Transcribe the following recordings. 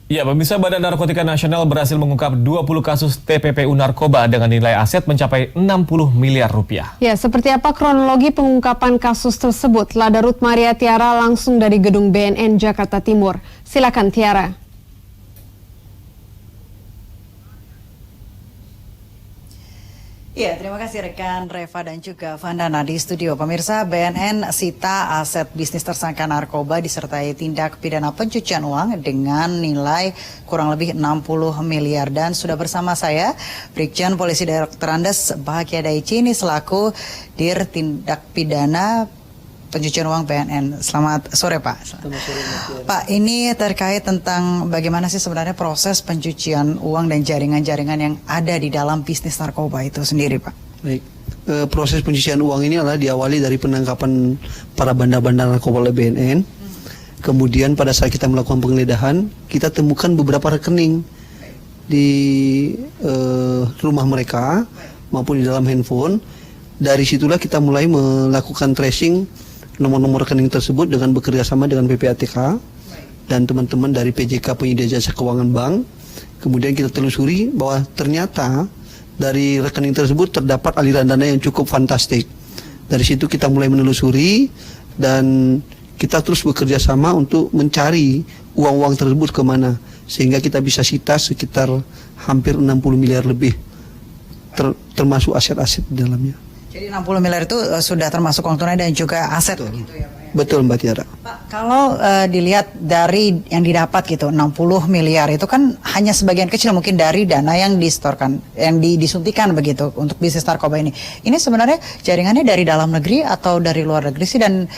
Ya, pemirsa, Badan Narkotika Nasional berhasil mengungkap 20 kasus TPPU narkoba dengan nilai aset mencapai 60 miliar rupiah. Ya, seperti apa kronologi pengungkapan kasus tersebut? Lada Ruth Maria Tiara langsung dari Gedung BNN Jakarta Timur. Silakan Tiara. Ya, terima kasih rekan Reva dan juga Vandana di studio. Pemirsa, BNN sita aset bisnis tersangka narkoba disertai tindak pidana pencucian uang dengan nilai kurang lebih 60 miliar. Dan sudah bersama saya, Brigjen Polisi Direktur Andes Bahagia Daichi ini selaku Dir Tindak Pidana Pencucian Uang BNN. Selamat sore Pak. Selamat sore, Pak, ini terkait tentang bagaimana sih sebenarnya proses pencucian uang dan jaringan-jaringan yang ada di dalam bisnis narkoba itu sendiri Pak. Baik, proses pencucian uang ini adalah diawali dari penangkapan para bandar-bandar narkoba oleh BNN. Kemudian pada saat kita melakukan penggeledahan, kita temukan beberapa rekening di rumah mereka maupun di dalam handphone. Dari situlah kita mulai melakukan tracing nomor-nomor rekening tersebut dengan bekerja sama dengan PPATK dan teman-teman dari PJK Penyedia Jasa Keuangan Bank. Kemudian kita telusuri bahwa ternyata dari rekening tersebut terdapat aliran dana yang cukup fantastik. Dari situ kita mulai menelusuri dan kita terus bekerja sama untuk mencari uang-uang tersebut kemana, sehingga kita bisa sita sekitar hampir 60 miliar lebih termasuk aset-aset di dalamnya. Jadi 60 miliar itu sudah termasuk uang tunai dan juga aset. Betul. Begitu ya Pak ya? Betul Mbak Tiara. Pak, kalau dilihat dari yang didapat gitu 60 miliar itu kan hanya sebagian kecil mungkin dari dana yang disetorkan, yang disuntikan begitu untuk bisnis narkoba ini. Ini sebenarnya jaringannya dari dalam negeri atau dari luar negeri sih, dan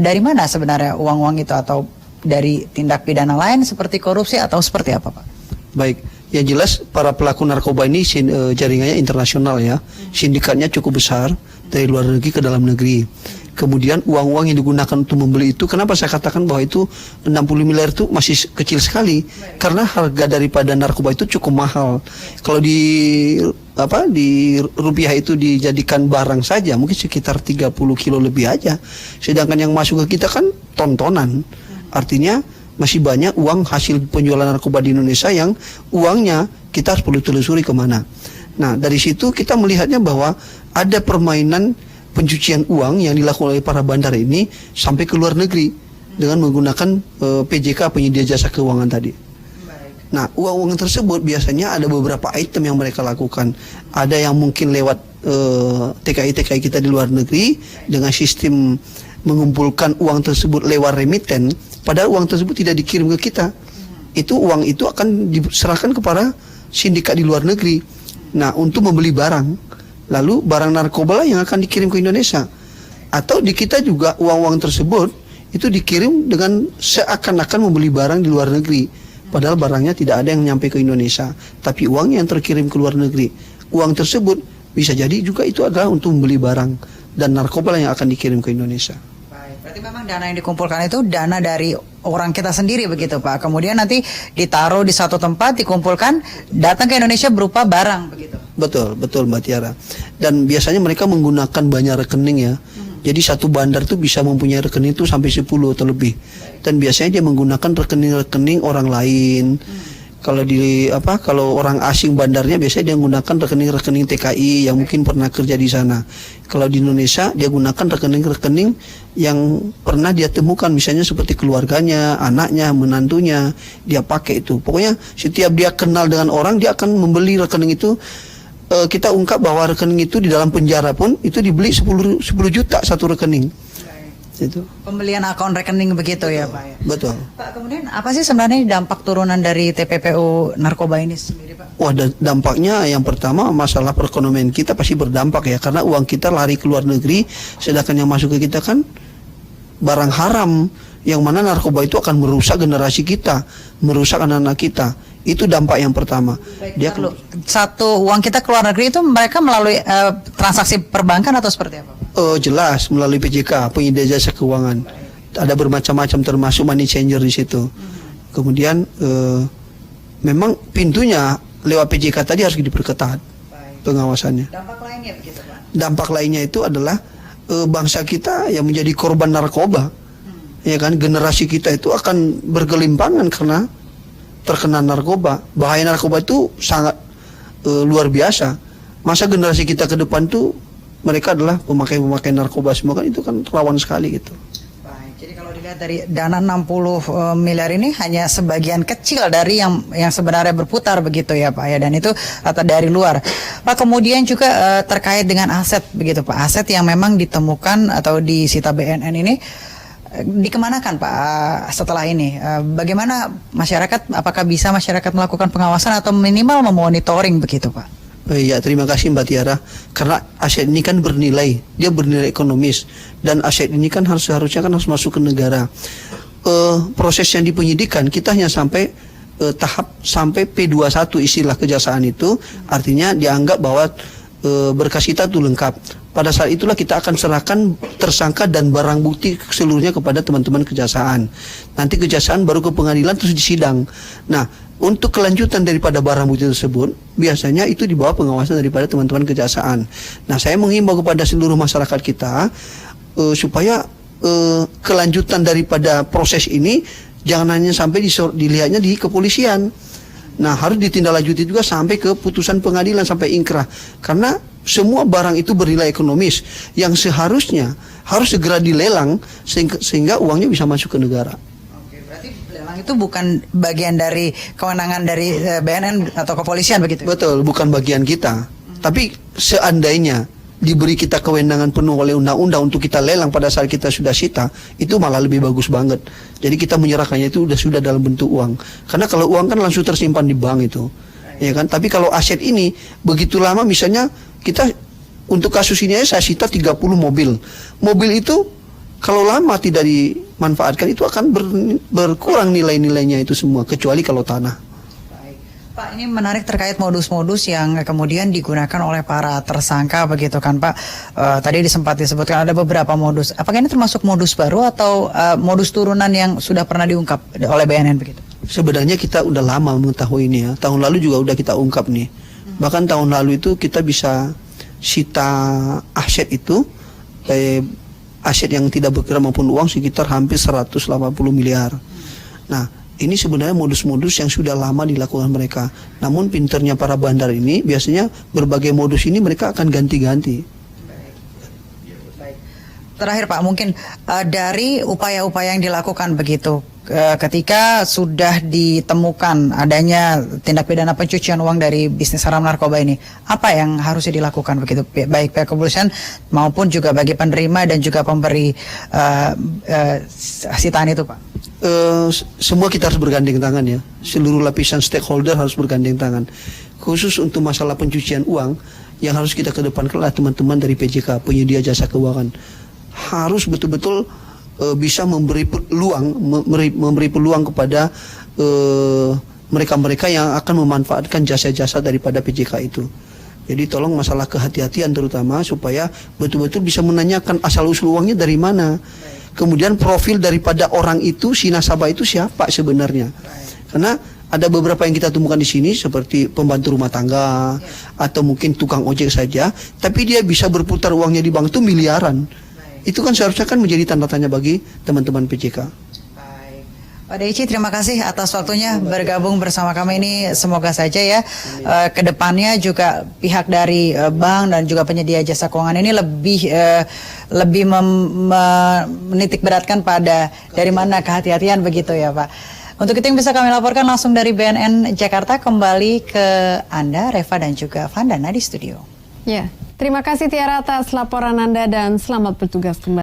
dari mana sebenarnya uang-uang itu, atau dari tindak pidana lain seperti korupsi atau seperti apa Pak? Baik, yang jelas para pelaku narkoba ini jaringannya internasional ya. Sindikatnya cukup besar dari luar negeri ke dalam negeri. Kemudian uang-uang yang digunakan untuk membeli itu, kenapa saya katakan bahwa itu 60 miliar itu masih kecil sekali? Karena harga daripada narkoba itu cukup mahal. Kalau di rupiah itu dijadikan barang saja mungkin sekitar 30 kilo lebih aja. Sedangkan yang masuk ke kita kan tontonan. Artinya masih banyak uang hasil penjualan narkoba di Indonesia yang uangnya kita harus perlu telusuri kemana. Nah, dari situ kita melihatnya bahwa ada permainan pencucian uang yang dilakukan oleh para bandar ini sampai ke luar negeri dengan menggunakan PJK Penyedia Jasa Keuangan tadi. Nah, uang-uang tersebut biasanya ada beberapa item yang mereka lakukan. Ada yang mungkin lewat TKI-TKI kita di luar negeri dengan sistem mengumpulkan uang tersebut lewat remiten, padahal uang tersebut tidak dikirim ke kita. Uang itu akan diserahkan kepada sindikat di luar negeri. Nah, untuk membeli barang, lalu barang narkoba lah yang akan dikirim ke Indonesia. Atau di kita juga uang-uang tersebut itu dikirim dengan seakan-akan membeli barang di luar negeri, padahal barangnya tidak ada yang nyampe ke Indonesia, tapi uangnya yang terkirim ke luar negeri. Uang tersebut bisa jadi juga itu adalah untuk membeli barang dan narkoba yang akan dikirim ke Indonesia. Berarti memang dana yang dikumpulkan itu dana dari orang kita sendiri begitu Pak. Kemudian nanti ditaruh di satu tempat, dikumpulkan, datang ke Indonesia berupa barang begitu. Betul Mbak Tiara. Dan biasanya mereka menggunakan banyak rekening ya. Jadi satu bandar tuh bisa mempunyai rekening itu sampai 10 atau lebih. Dan biasanya dia menggunakan rekening-rekening orang lain. Kalau orang asing bandarnya biasanya dia menggunakan rekening-rekening TKI yang mungkin pernah kerja di sana. Kalau di Indonesia dia gunakan rekening-rekening yang pernah dia temukan, misalnya seperti keluarganya, anaknya, menantunya, dia pakai itu. Pokoknya setiap dia kenal dengan orang, dia akan membeli rekening itu. Kita ungkap bahwa rekening itu di dalam penjara pun itu dibeli 10 juta satu rekening. Itu. Pembelian akun rekening begitu. Betul, ya Pak ya? Betul. Pak, kemudian apa sih sebenarnya dampak turunan dari TPPU narkoba ini sendiri Pak? Wah, dampaknya yang pertama masalah perekonomian kita pasti berdampak ya, karena uang kita lari ke luar negeri, sedangkan yang masuk ke kita kan barang haram, yang mana narkoba itu akan merusak generasi kita, merusak anak-anak kita. Itu dampak yang pertama. Baik, satu uang kita ke luar negeri itu mereka melalui transaksi perbankan atau seperti apa? Jelas melalui PJK Penyedia Jasa Keuangan. Ada bermacam-macam termasuk money changer di situ. Kemudian memang pintunya lewat PJK tadi harus diperketat pengawasannya. Dampak lainnya begitu Pak? Dampak lainnya itu adalah bangsa kita yang menjadi korban narkoba. Ya kan, generasi kita itu akan bergelimpangan karena terkena narkoba. Bahaya narkoba itu sangat luar biasa. Masa generasi kita ke depan tuh mereka adalah pemakai narkoba semua, kan itu kan rawan sekali gitu. Baik, jadi kalau dilihat dari dana 60 miliar ini hanya sebagian kecil dari yang sebenarnya berputar begitu ya Pak ya, dan itu atau dari luar. Pak, kemudian juga terkait dengan aset begitu Pak, aset yang memang ditemukan atau disita BNN ini dikemanakan Pak setelah ini? Bagaimana masyarakat, apakah bisa masyarakat melakukan pengawasan atau minimal memonitoring begitu Pak? Ya, terima kasih Mbak Tiara. Karena aset ini kan bernilai, dia bernilai ekonomis, dan aset ini kan harusnya harus masuk ke negara. Proses yang di penyidikan kita hanya sampai tahap sampai P21 istilah kejaksaan itu, artinya dianggap bahwa berkas kita itu lengkap. Pada saat itulah kita akan serahkan tersangka dan barang bukti seluruhnya kepada teman-teman kejaksaan. Nanti kejaksaan baru ke pengadilan terus disidang. Nah, untuk kelanjutan daripada barang bukti tersebut, biasanya itu di bawah pengawasan daripada teman-teman kejaksaan. Nah, saya menghimbau kepada seluruh masyarakat kita supaya kelanjutan daripada proses ini jangan hanya sampai dilihatnya di kepolisian. Nah, harus ditindaklanjuti juga sampai ke putusan pengadilan, sampai ingkrah. Karena semua barang itu bernilai ekonomis yang seharusnya harus segera dilelang sehingga uangnya bisa masuk ke negara. Oke, berarti lelang itu bukan bagian dari kewenangan dari BNN atau kepolisian begitu? Betul, bukan bagian kita. Tapi seandainya diberi kita kewenangan penuh oleh undang-undang untuk kita lelang pada saat kita sudah sita, itu malah lebih bagus banget. Jadi kita menyerahkannya itu sudah dalam bentuk uang. Karena kalau uang kan langsung tersimpan di bank itu, ya kan. Tapi kalau aset ini begitu lama, misalnya kita untuk kasus ini saya sita 30 mobil. Mobil itu kalau lama tidak dimanfaatkan itu akan berkurang nilai-nilainya itu semua, kecuali kalau tanah. Pak, ini menarik terkait modus-modus yang kemudian digunakan oleh para tersangka begitu kan Pak. Tadi sempat disebutkan ada beberapa modus. Apakah ini termasuk modus baru atau modus turunan yang sudah pernah diungkap oleh BNN begitu? Sebenarnya kita udah lama mengetahui ini ya. Tahun lalu juga udah kita ungkap nih. Bahkan tahun lalu itu kita bisa sita aset itu, aset yang tidak bergerak maupun uang sekitar hampir 180 miliar. Nah, ini sebenarnya modus-modus yang sudah lama dilakukan mereka. Namun pinternya para bandar ini biasanya berbagai modus ini mereka akan ganti-ganti. Terakhir Pak, mungkin dari upaya-upaya yang dilakukan begitu ketika sudah ditemukan adanya tindak pidana pencucian uang dari bisnis haram narkoba ini, apa yang harusnya dilakukan begitu, baik pihak kepolisian maupun juga bagi penerima dan juga pemberi sitaan itu Pak? Semua kita harus bergandeng tangan ya. Seluruh lapisan stakeholder harus bergandeng tangan. Khusus untuk masalah pencucian uang, yang harus kita kedepankan adalah teman-teman dari PJK, penyedia jasa keuangan. Harus betul-betul bisa memberi peluang kepada mereka-mereka yang akan memanfaatkan jasa-jasa daripada PJK itu. Jadi tolong masalah kehati-hatian terutama supaya betul-betul bisa menanyakan asal-usul uangnya dari mana. Kemudian profil daripada orang itu, si nasabah itu siapa sebenarnya. Karena ada beberapa yang kita temukan di sini seperti pembantu rumah tangga atau mungkin tukang ojek saja, tapi dia bisa berputar uangnya di bank itu miliaran. Itu kan seharusnya kan menjadi tanda tanya bagi teman-teman PJK. Baik. Pak Deici, terima kasih atas waktunya bergabung bersama kami ini. Semoga saja ya kedepannya juga pihak dari bank dan juga penyedia jasa keuangan ini lebih menitik beratkan pada dari mana kehati-hatian begitu ya Pak. Untuk itu yang bisa kami laporkan langsung dari BNN Jakarta, kembali ke Anda Reva dan juga Vandana di studio. Ya, terima kasih Tiara atas laporan Anda dan selamat bertugas kembali.